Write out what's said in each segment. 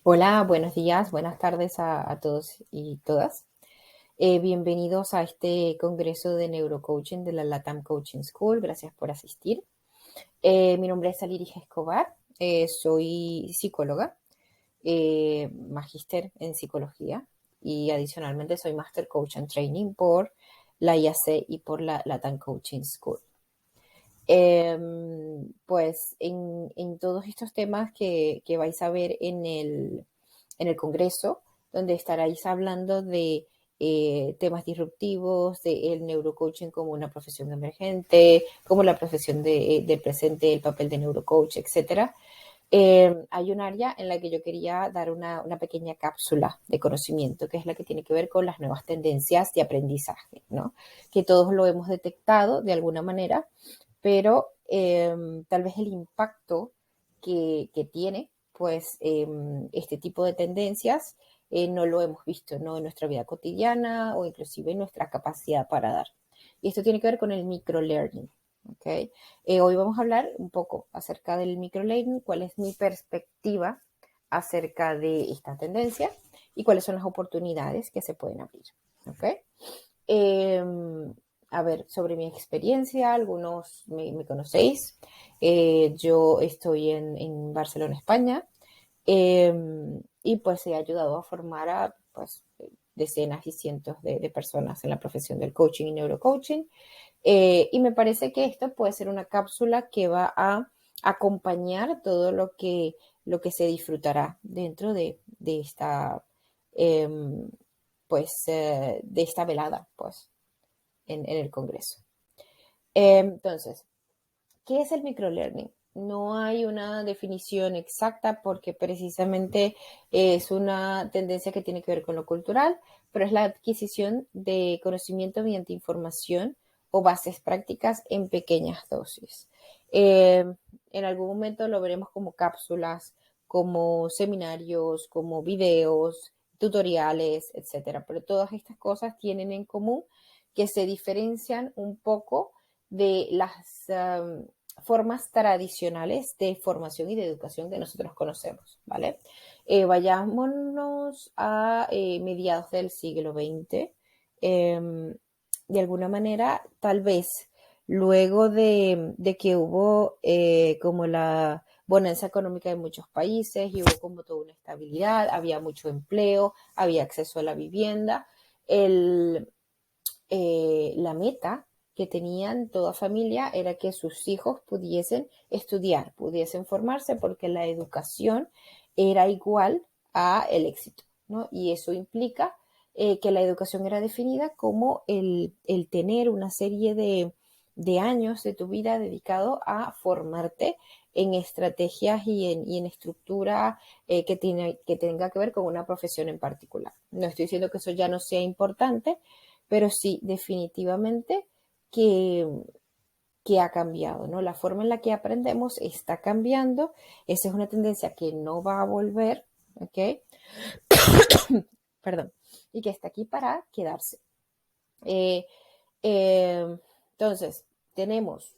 Hola, buenos días, buenas tardes a todos y todas. Bienvenidos a este congreso de neurocoaching de la LATAM Coaching School. Gracias por asistir. Mi nombre es Aliris Escobar. Soy psicóloga, magíster en psicología y adicionalmente soy Master Coach and Training por la IAC y por la LATAM Coaching School. Pues en todos estos temas que vais a ver en el Congreso, donde estaréis hablando de temas disruptivos, del neurocoaching como una profesión emergente, como la profesión del presente, el papel de neurocoach, etcétera. Hay un área en la que yo quería dar una pequeña cápsula de conocimiento, que es la que tiene que ver con las nuevas tendencias de aprendizaje, ¿no? Que todos lo hemos detectado de alguna manera, pero tal vez el impacto que tiene pues este tipo de tendencias no lo hemos visto, ¿no? En nuestra vida cotidiana o inclusive en nuestra capacidad para dar. Y esto tiene que ver con el microlearning. ¿Okay? Hoy vamos a hablar un poco acerca del microlearning, cuál es mi perspectiva acerca de esta tendencia y cuáles son las oportunidades que se pueden abrir. ¿Okay? Eh, a ver, sobre mi experiencia, algunos me conocéis. Yo estoy en Barcelona, España, eh, y pues he ayudado a formar a pues, decenas y cientos de personas en la profesión del coaching y neurocoaching. Y me parece que esto puede ser una cápsula que va a acompañar todo lo que se disfrutará dentro de esta, eh, de esta velada, pues, en el Congreso. Entonces, ¿qué es el microlearning? No hay una definición exacta porque precisamente es una tendencia que tiene que ver con lo cultural, pero es la adquisición de conocimiento mediante información o bases prácticas en pequeñas dosis. Eh, en algún momento lo veremos como cápsulas, como seminarios, como videos, tutoriales, etcétera. Pero todas estas cosas tienen en común que se diferencian un poco de las formas tradicionales de formación y de educación que nosotros conocemos, ¿vale? Vayámonos a mediados del siglo XX. De alguna manera, tal vez luego de que hubo como la bonanza económica de muchos países y hubo como toda una estabilidad, había mucho empleo, había acceso a la vivienda, la meta que tenían toda familia era que sus hijos pudiesen estudiar, pudiesen formarse, porque la educación era igual a el éxito, ¿no? Y eso implica que la educación era definida como el tener una serie de años de tu vida dedicado a formarte en estrategias y en estructura que tenga que ver con una profesión en particular. No estoy diciendo que eso ya no sea importante, pero sí, definitivamente que, que ha cambiado, ¿no? La forma en la que aprendemos está cambiando. Esa es una tendencia que no va a volver, ¿ok? Perdón. Y que está aquí para quedarse. Eh, eh, entonces, tenemos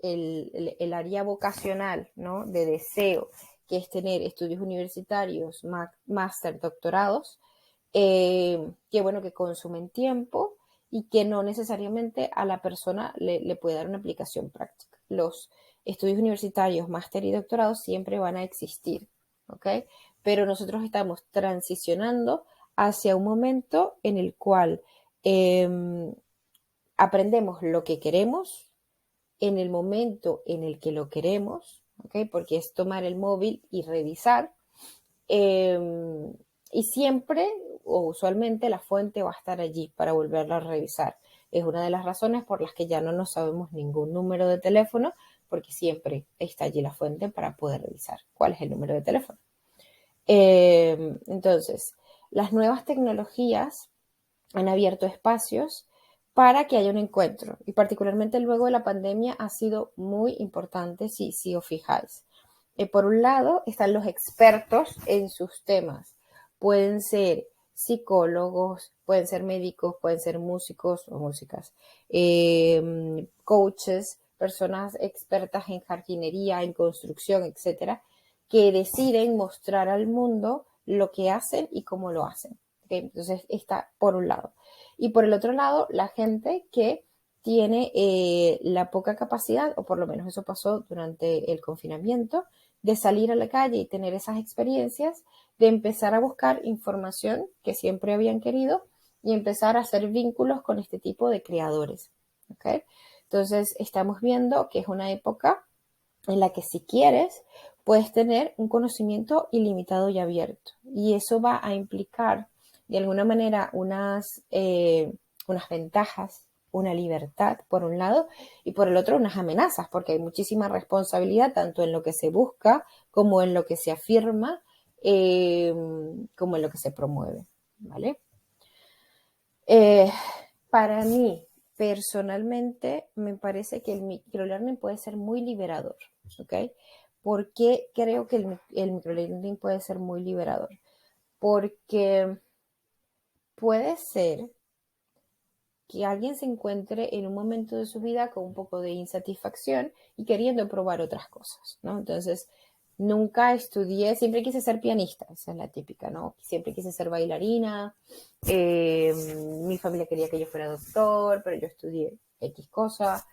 el área vocacional, ¿no? De deseo, que es tener estudios universitarios, máster, doctorados, que bueno, que consumen tiempo y que no necesariamente a la persona le puede dar una aplicación práctica. Los estudios universitarios, máster y doctorado siempre van a existir, ¿ok? Pero nosotros estamos transicionando hacia un momento en el cual aprendemos lo que queremos en el momento en el que lo queremos, ¿ok? Porque es tomar el móvil y revisar. Y siempre o usualmente la fuente va a estar allí para volverla a revisar. Es una de las razones por las que ya no nos sabemos ningún número de teléfono, porque siempre está allí la fuente para poder revisar cuál es el número de teléfono. Entonces, las nuevas tecnologías han abierto espacios para que haya un encuentro, y particularmente luego de la pandemia ha sido muy importante si os fijáis. Por un lado están los expertos en sus temas, pueden ser psicólogos, pueden ser médicos, pueden ser músicos o músicas, coaches, personas expertas en jardinería, en construcción, etcétera, que deciden mostrar al mundo lo que hacen y cómo lo hacen. ¿Okay? Entonces está por un lado. Y por el otro lado, la gente que tiene la poca capacidad, o por lo menos eso pasó durante el confinamiento, de salir a la calle y tener esas experiencias, de empezar a buscar información que siempre habían querido y empezar a hacer vínculos con este tipo de creadores. ¿Okay? Entonces, estamos viendo que es una época en la que si quieres, puedes tener un conocimiento ilimitado y abierto. Y eso va a implicar, de alguna manera, unas ventajas, una libertad, por un lado, y por el otro, unas amenazas, porque hay muchísima responsabilidad, tanto en lo que se busca, como en lo que se afirma, como en lo que se promueve. ¿Vale? Eh, para mí, personalmente, me parece que el microlearning puede ser muy liberador, ¿ok? ¿Por qué creo que el microlearning puede ser muy liberador? Porque puede ser que alguien se encuentre en un momento de su vida con un poco de insatisfacción y queriendo probar otras cosas, ¿no? Entonces, nunca estudié, siempre quise ser pianista, esa es la típica, ¿no? Siempre quise ser bailarina, mi familia quería que yo fuera doctor, pero yo estudié X cosa.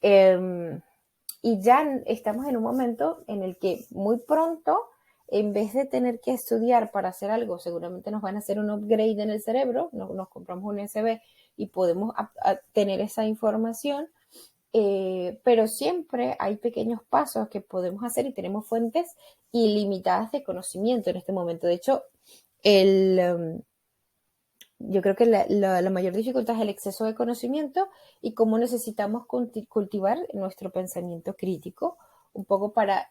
Y ya estamos en un momento en el que muy pronto, en vez de tener que estudiar para hacer algo, seguramente nos van a hacer un upgrade en el cerebro, nos compramos un USB y podemos tener esa información, pero siempre hay pequeños pasos que podemos hacer y tenemos fuentes ilimitadas de conocimiento en este momento. De hecho, yo creo que la mayor dificultad es el exceso de conocimiento y cómo necesitamos cultivar nuestro pensamiento crítico un poco para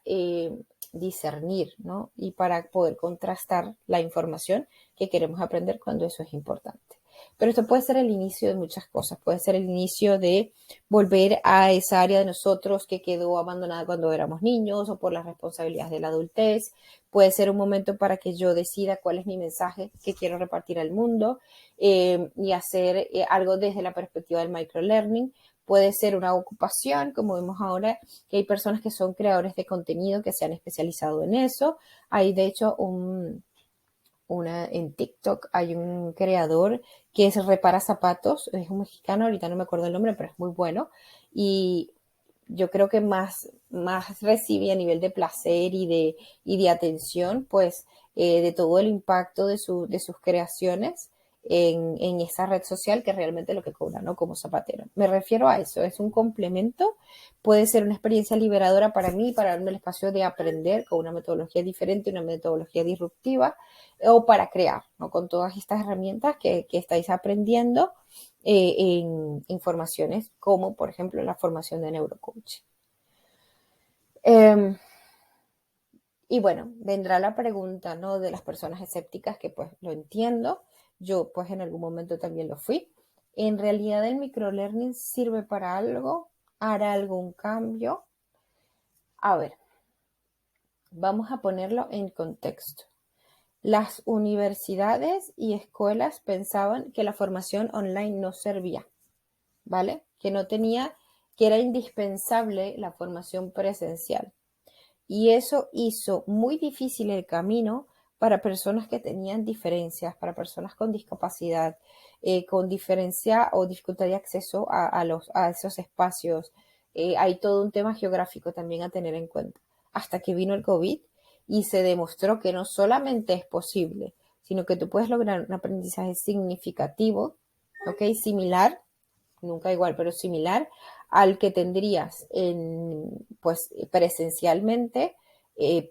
discernir, ¿no? Y para poder contrastar la información que queremos aprender cuando eso es importante. Pero esto puede ser el inicio de muchas cosas, puede ser el inicio de volver a esa área de nosotros que quedó abandonada cuando éramos niños o por las responsabilidades de la adultez. Puede ser un momento para que yo decida cuál es mi mensaje que quiero repartir al mundo y hacer algo desde la perspectiva del microlearning. Puede ser una ocupación, como vemos ahora, que hay personas que son creadores de contenido que se han especializado en eso. Hay, de hecho, en TikTok hay un creador que repara zapatos, es un mexicano, ahorita no me acuerdo el nombre, pero es muy bueno. Y yo creo que más recibe a nivel de placer y de atención, pues, de todo el impacto de sus creaciones en esa red social que realmente lo que cobra, ¿no? Como zapatero. Me refiero a eso, es un complemento, puede ser una experiencia liberadora para mí, para darme el espacio de aprender con una metodología diferente, una metodología disruptiva, o para crear, ¿no? Con todas estas herramientas que estáis aprendiendo en informaciones como, por ejemplo, la formación de neurocoaching. Y bueno, vendrá la pregunta, ¿no? De las personas escépticas, que pues lo entiendo. Yo pues en algún momento también lo fui. ¿En realidad el microlearning sirve para algo? ¿Hará algún cambio? A ver, vamos a ponerlo en contexto. Las universidades y escuelas pensaban que la formación online no servía, ¿vale? Que era indispensable la formación presencial. Y eso hizo muy difícil el camino para personas que tenían diferencias, para personas con discapacidad, con diferencia o dificultad de acceso a esos espacios. Hay todo un tema geográfico también a tener en cuenta. Hasta que vino el COVID y se demostró que no solamente es posible, sino que tú puedes lograr un aprendizaje significativo, ¿ok? Similar, nunca igual, pero similar al que tendrías pues, presencialmente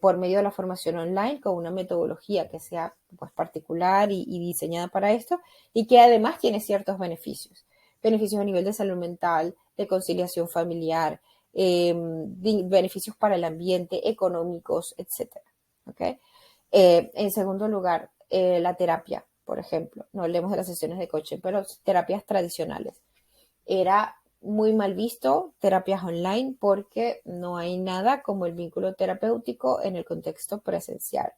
por medio de la formación online con una metodología que sea pues, particular y diseñada para esto y que además tiene ciertos beneficios. Beneficios a nivel de salud mental, de conciliación familiar, beneficios para el ambiente, económicos, etcétera. ¿Okay? En segundo lugar, la terapia, por ejemplo. No hablemos de las sesiones de coaching, pero terapias tradicionales. Era muy mal visto terapias online porque no hay nada como el vínculo terapéutico en el contexto presencial.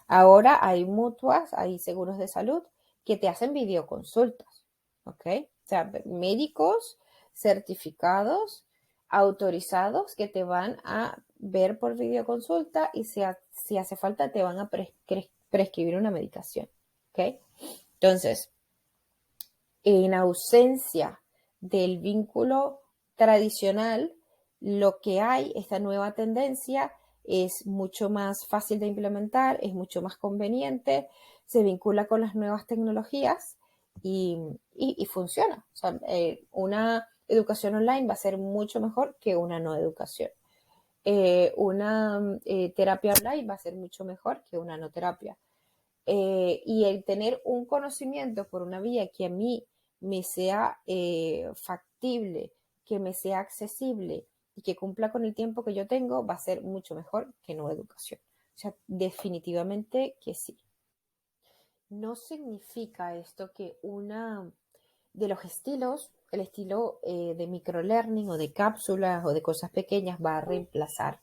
Ahora hay mutuas, hay seguros de salud que te hacen videoconsultas, ¿ok? O sea, médicos certificados, autorizados que te van a ver por videoconsulta y si hace falta te van a prescribir una medicación. ¿Ok? Entonces, en ausencia del vínculo tradicional, lo que hay, esta nueva tendencia, es mucho más fácil de implementar, es mucho más conveniente, se vincula con las nuevas tecnologías y funciona. O sea, una educación online va a ser mucho mejor que una no educación. Una terapia online va a ser mucho mejor que una no terapia. Y el tener un conocimiento por una vía que a mí me sea factible, que me sea accesible y que cumpla con el tiempo que yo tengo, va a ser mucho mejor que no educación. O sea, definitivamente que sí. No significa esto que una de los estilos, el estilo de microlearning o de cápsulas o de cosas pequeñas va a reemplazar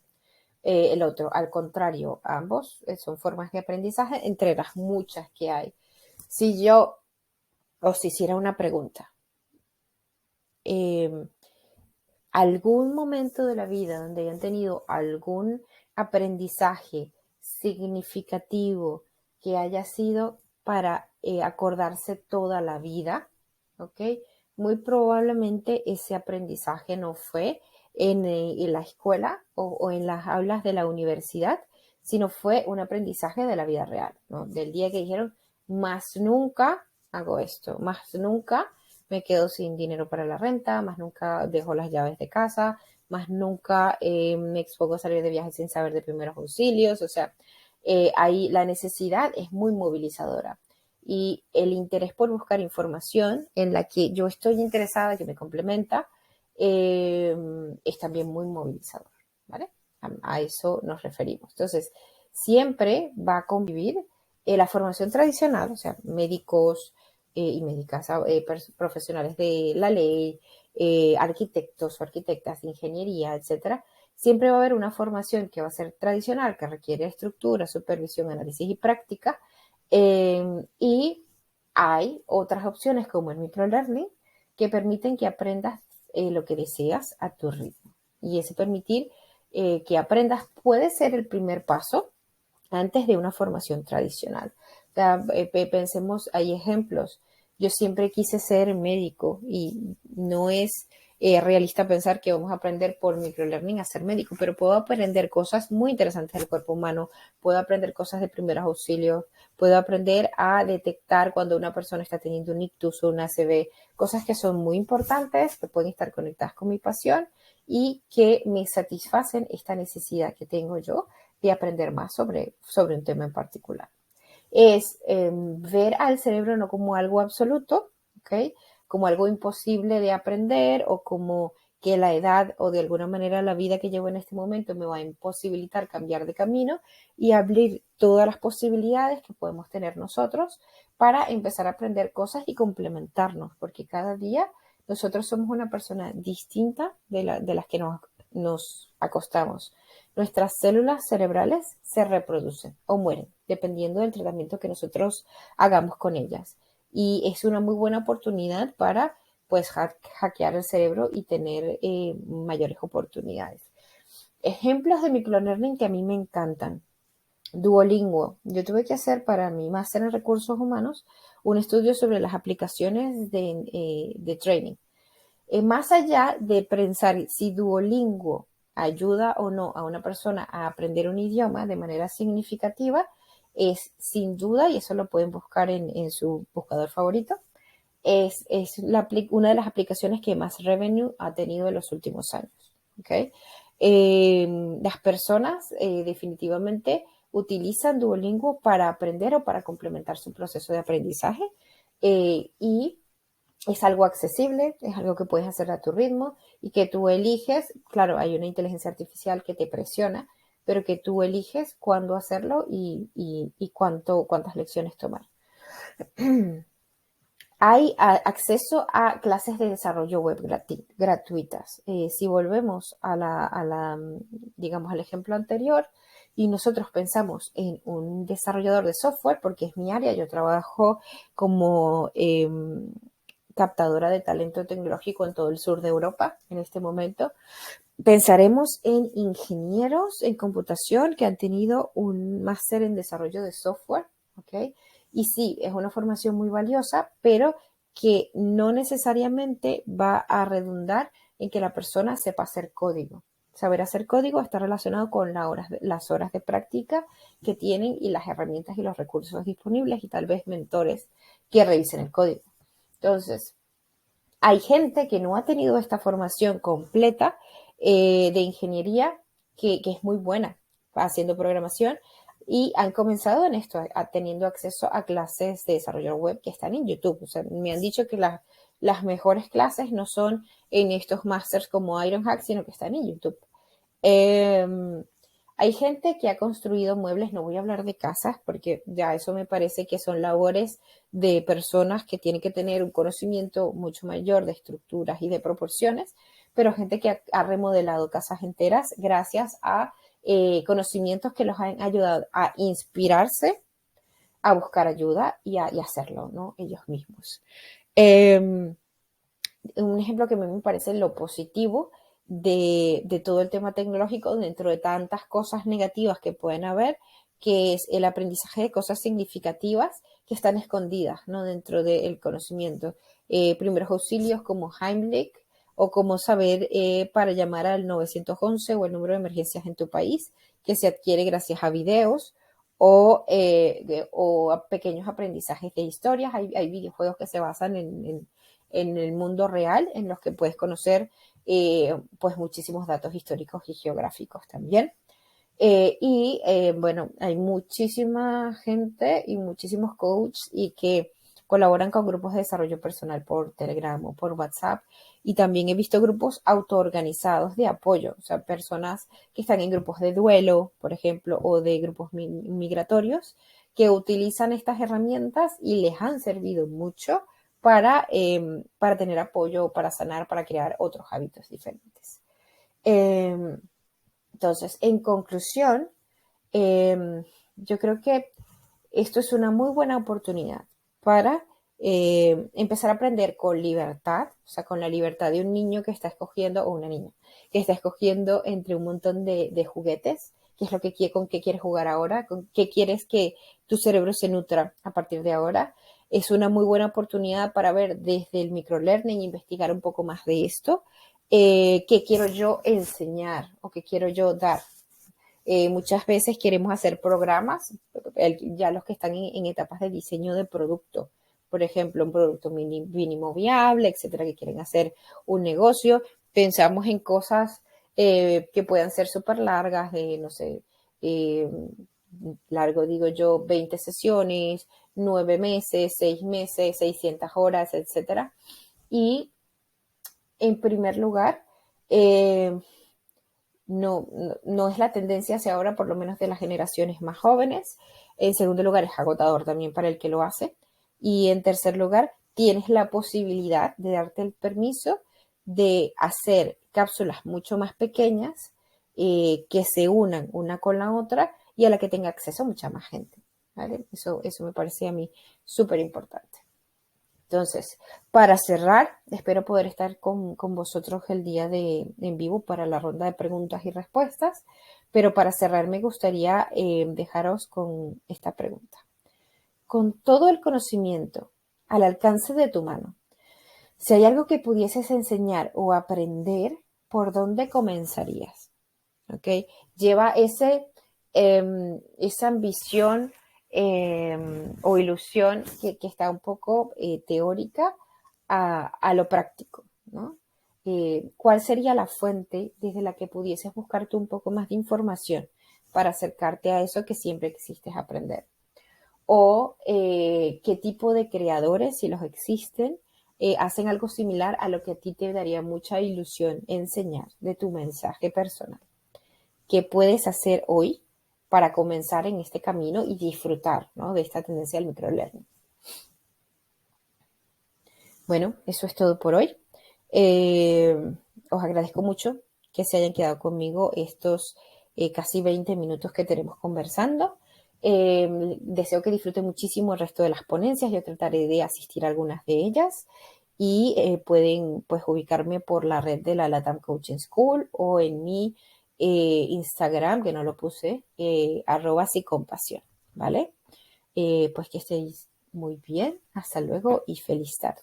el otro. Al contrario, ambos son formas de aprendizaje entre las muchas que hay. Si yo os hiciera una pregunta, eh, ¿algún momento de la vida donde hayan tenido algún aprendizaje significativo que haya sido para acordarse toda la vida? ¿Ok? Muy probablemente ese aprendizaje no fue en la escuela o en las aulas de la universidad, sino fue un aprendizaje de la vida real, ¿no? Del día que dijeron, más nunca hago esto, más nunca me quedo sin dinero para la renta, más nunca dejo las llaves de casa, más nunca me expongo a salir de viaje sin saber de primeros auxilios. O sea, ahí la necesidad es muy movilizadora y el interés por buscar información en la que yo estoy interesada, que me complementa, es también muy movilizador, ¿vale? A eso nos referimos. Entonces, siempre va a convivir la formación tradicional, o sea, médicos y médicas, profesionales de la ley, arquitectos o arquitectas de ingeniería, etcétera. Siempre va a haber una formación que va a ser tradicional, que requiere estructura, supervisión, análisis y práctica, y hay otras opciones como el microlearning que permiten que aprendas lo que deseas a tu ritmo. Y ese permitir que aprendas puede ser el primer paso antes de una formación tradicional. O sea, pensemos, hay ejemplos. Yo siempre quise ser médico y no es realista pensar que vamos a aprender por microlearning a ser médico, pero puedo aprender cosas muy interesantes del cuerpo humano, puedo aprender cosas de primeros auxilios, puedo aprender a detectar cuando una persona está teniendo un ictus o un ACV, cosas que son muy importantes, que pueden estar conectadas con mi pasión y que me satisfacen esta necesidad que tengo yo de aprender más sobre un tema en particular. Es ver al cerebro no como algo absoluto, ¿ok? Como algo imposible de aprender o como que la edad o de alguna manera la vida que llevo en este momento me va a imposibilitar cambiar de camino y abrir todas las posibilidades que podemos tener nosotros para empezar a aprender cosas y complementarnos, porque cada día nosotros somos una persona distinta de las que nos acostamos. Nuestras células cerebrales se reproducen o mueren, dependiendo del tratamiento que nosotros hagamos con ellas. Y es una muy buena oportunidad para pues hackear el cerebro y tener mayores oportunidades. Ejemplos de microlearning que a mí me encantan. Duolingo. Yo tuve que hacer para mi máster en recursos humanos un estudio sobre las aplicaciones de training. Más allá de pensar si Duolingo ayuda o no a una persona a aprender un idioma de manera significativa, es sin duda, y eso lo pueden buscar en su buscador favorito, es una de las aplicaciones que más revenue ha tenido en los últimos años. ¿Okay? Las personas definitivamente utilizan Duolingo para aprender o para complementar su proceso de aprendizaje y es algo accesible, es algo que puedes hacer a tu ritmo y que tú eliges. Claro, hay una inteligencia artificial que te presiona, pero que tú eliges cuándo hacerlo y cuántas lecciones tomar. Hay acceso a clases de desarrollo web gratuitas. Si volvemos digamos, al ejemplo anterior y nosotros pensamos en un desarrollador de software, porque es mi área, yo trabajo como captadora de talento tecnológico en todo el sur de Europa en este momento, pensaremos en ingenieros en computación que han tenido un máster en desarrollo de software ¿ok? Y sí, es una formación muy valiosa, pero que no necesariamente va a redundar en que la persona sepa hacer código. Saber hacer código está relacionado con las horas de práctica que tienen y las herramientas y los recursos disponibles y tal vez mentores que revisen el código. Entonces, hay gente que no ha tenido esta formación completa de ingeniería que es muy buena haciendo programación y han comenzado en esto, teniendo acceso a clases de desarrollo web que están en YouTube. O sea, me han dicho que las mejores clases no son en estos másters como Ironhack, sino que están en YouTube. Eh, Hay gente que ha construido muebles, no voy a hablar de casas, porque ya eso me parece que son labores de personas que tienen que tener un conocimiento mucho mayor de estructuras y de proporciones, pero gente que ha remodelado casas enteras gracias a conocimientos que los han ayudado a inspirarse, a buscar ayuda y hacerlo, ¿no? Ellos mismos. Eh, un ejemplo que a mí me parece lo positivo de todo el tema tecnológico dentro de tantas cosas negativas que pueden haber, que es el aprendizaje de cosas significativas que están escondidas, ¿no? Dentro del conocimiento. Primeros auxilios como Heimlich o como saber para llamar al 911 o el número de emergencias en tu país, que se adquiere gracias a videos o a pequeños aprendizajes de historias. Hay videojuegos que se basan en el mundo real, en los que puedes conocer pues muchísimos datos históricos y geográficos también. Bueno, hay muchísima gente y muchísimos coaches y que colaboran con grupos de desarrollo personal por Telegram o por WhatsApp. Y también he visto grupos autoorganizados de apoyo, o sea, personas que están en grupos de duelo, por ejemplo, o de grupos migratorios, que utilizan estas herramientas y les han servido mucho para tener apoyo, para sanar, para crear otros hábitos diferentes. Eh, entonces, en conclusión, yo creo que esto es una muy buena oportunidad para empezar a aprender con libertad, o sea, con la libertad de un niño que está escogiendo, o una niña, que está escogiendo entre un montón de juguetes, qué es lo que quiere, con qué quieres jugar ahora, con qué quieres que tu cerebro se nutra a partir de ahora. Es una muy buena oportunidad para ver desde el microlearning, investigar un poco más de esto, qué quiero yo enseñar o qué quiero yo dar. Muchas veces queremos hacer programas, ya los que están en etapas de diseño de producto, por ejemplo, un producto mínimo viable, etcétera, que quieren hacer un negocio. Pensamos en cosas que puedan ser súper largas, de, no sé, eh, largo digo yo, 20 sesiones, 9 meses, 6 meses, 600 horas, etcétera. Y en primer lugar, no es la tendencia hacia ahora, por lo menos de las generaciones más jóvenes. En segundo lugar, es agotador también para el que lo hace. Y en tercer lugar, tienes la posibilidad de darte el permiso de hacer cápsulas mucho más pequeñas que se unan una con la otra y a la que tenga acceso mucha más gente. ¿Vale? Eso me parece a mí súper importante. Entonces, para cerrar, espero poder estar con vosotros el día en vivo para la ronda de preguntas y respuestas, pero para cerrar me gustaría dejaros con esta pregunta. Con todo el conocimiento al alcance de tu mano, si hay algo que pudieses enseñar o aprender, ¿por dónde comenzarías? ¿Ok? Lleva esa ambición o ilusión que está un poco teórica a lo práctico, ¿no? ¿Cuál sería la fuente desde la que pudieses buscarte un poco más de información para acercarte a eso que siempre quisiste aprender? O qué tipo de creadores, si los existen, hacen algo similar a lo que a ti te daría mucha ilusión enseñar de tu mensaje personal. ¿Qué puedes hacer hoy para comenzar en este camino y disfrutar, ¿no?, de esta tendencia al microlearning? Bueno, eso es todo por hoy. Eh, Os agradezco mucho que se hayan quedado conmigo estos casi 20 minutos que tenemos conversando. Deseo que disfruten muchísimo el resto de las ponencias. Yo trataré de asistir a algunas de ellas y pueden pues ubicarme por la red de la LATAM Coaching School o en mi Instagram, que no lo puse, @sicompasión, ¿vale? Pues que estéis muy bien. Hasta luego y feliz tarde.